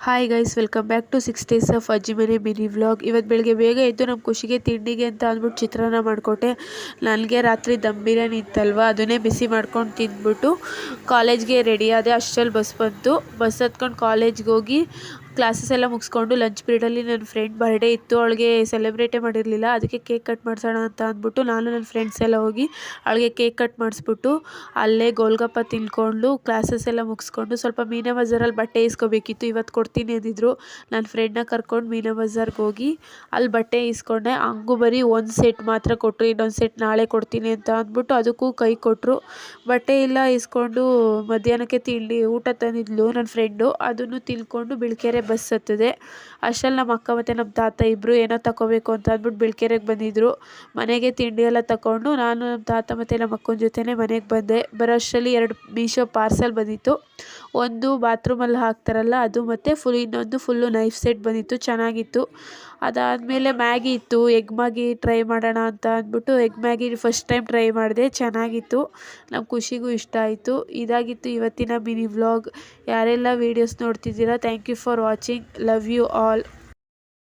Hi guys, welcome back to 6 days of ಅಜ್ಜಿ ಮನೆ mini vlog. ಇವತ್ತು ಬೆಳಗ್ಗೆ ಬೇಗ ಎದ್ದು ನಮ್ಮ ಖುಷಿಗೆ ತಿಂಡಿಗೆ ಅಂತ ಅಂದ್ಬಿಟ್ಟು ಚಿತ್ರಾನ್ನ ಮಾಡಿಕೊಟ್ಟೆ. ನನಗೆ ರಾತ್ರಿ ದಮ್ ಬಿರಿಯಾನಿ ಇತ್ತಲ್ವ, ಅದನ್ನೇ ಬಿಸಿ ಮಾಡ್ಕೊಂಡು ತಿಂದ್ಬಿಟ್ಟು ಕಾಲೇಜ್ಗೆ ರೆಡಿ ಆದೆ. ಅಷ್ಟರಲ್ಲಿ ಬಸ್ ಬಂತು. ಬಸ್ ಹತ್ಕೊಂಡು ಕಾಲೇಜ್ಗೆ ಹೋಗಿ ಕ್ಲಾಸಸ್ ಎಲ್ಲ ಮುಗಿಸ್ಕೊಂಡು ಲಂಚ್ ಪೀರಿಯಡಲ್ಲಿ ನನ್ನ ಫ್ರೆಂಡ್ ಬರ್ಡೇ ಇತ್ತು. ಅವಳಿಗೆ ಸೆಲೆಬ್ರೇಟೇ ಮಾಡಿರಲಿಲ್ಲ, ಅದಕ್ಕೆ ಕೇಕ್ ಕಟ್ ಮಾಡಿಸೋಣ ಅಂತ ಅಂದ್ಬಿಟ್ಟು ನಾನು ನನ್ನ ಫ್ರೆಂಡ್ಸ್ ಎಲ್ಲ ಹೋಗಿ ಅವಳಿಗೆ ಕೇಕ್ ಕಟ್ ಮಾಡಿಸ್ಬಿಟ್ಟು ಅಲ್ಲೇ ಗೋಲ್ಗಪ್ಪ ತಿನ್ಕೊಂಡು ಕ್ಲಾಸಸ್ ಎಲ್ಲ ಮುಗಿಸ್ಕೊಂಡು ಸ್ವಲ್ಪ ಮೀನಾ ಬಜಾರಲ್ಲಿ ಬಟ್ಟೆ ಇಸ್ಕೋಬೇಕಿತ್ತು. ಇವತ್ತು ಕೊಡ್ತೀನಿ ಅಂದಿದ್ರು. ನನ್ನ ಫ್ರೆಂಡ್ನ ಕರ್ಕೊಂಡು ಮೀನಾ ಬಜಾರ್ಗೆ ಹೋಗಿ ಅಲ್ಲಿ ಬಟ್ಟೆ ಇಸ್ಕೊಂಡೆ. ಹಂಗೂ ಬರೀ ಒಂದು ಸೆಟ್ ಮಾತ್ರ ಕೊಟ್ಟರು, ಇನ್ನೊಂದು ಸೆಟ್ ನಾಳೆ ಕೊಡ್ತೀನಿ ಅಂತ ಅಂದ್ಬಿಟ್ಟು ಅದಕ್ಕೂ ಕೈ ಕೊಟ್ಟರು. ಬಟ್ಟೆ ಎಲ್ಲ ಇಸ್ಕೊಂಡು ಮಧ್ಯಾಹ್ನಕ್ಕೆ ಊಟ ತಂದಿದ್ಲು ನನ್ನ ಫ್ರೆಂಡು. ಅದನ್ನು ತಿನ್ಕೊಂಡು ಬಿಳ್ಕೆರೆ ಬಸ್ ಹತ್ತಿದೆ. ಅಷ್ಟರಲ್ಲಿ ನಮ್ಮ ಅಕ್ಕ ಮತ್ತು ನಮ್ಮ ತಾತ ಇಬ್ಬರು ಏನೋ ತಗೋಬೇಕು ಅಂತ ಅಂದ್ಬಿಟ್ಟು ಬಿಳ್ಕೆರೆಗೆ ಬಂದಿದ್ದರು. ಮನೆಗೆ ತಿಂಡಿ ಎಲ್ಲ ತಗೊಂಡು ನಾನು ನಮ್ಮ ತಾತ ಮತ್ತು ನಮ್ಮ ಅಕ್ಕನ ಜೊತೆನೇ ಮನೆಗೆ ಬಂದೆ. ಬರೋಷ್ಟರಲ್ಲಿ 2 ಮೀಶೋ ಪಾರ್ಸೆಲ್ ಬಂದಿತ್ತು. ಒಂದು ಬಾತ್ರೂಮಲ್ಲಿ ಹಾಕ್ತಾರಲ್ಲ ಅದು, ಮತ್ತು ಇನ್ನೊಂದು ಫುಲ್ಲು ನೈಫ್ ಸೆಟ್ ಬಂದಿತ್ತು, ಚೆನ್ನಾಗಿತ್ತು. ಅದಾದಮೇಲೆ ಮ್ಯಾಗಿ ಇತ್ತು. ಎಗ್ ಮ್ಯಾಗಿ ಟ್ರೈ ಮಾಡೋಣ ಅಂತ ಅಂದ್ಬಿಟ್ಟು egg Maggi first time try ಮಾಡಿದೆ, ಚೆನ್ನಾಗಿತ್ತು. ನಮ್ಮ ಖುಷಿಗೂ ಇಷ್ಟ ಆಯಿತು. ಇದಾಗಿತ್ತು ಇವತ್ತಿನ ಮಿನಿ ವ್ಲಾಗ್. ಯಾರೆಲ್ಲ ವೀಡಿಯೋಸ್ ನೋಡ್ತಿದ್ದೀರಾ, thank you for watching. Love you all.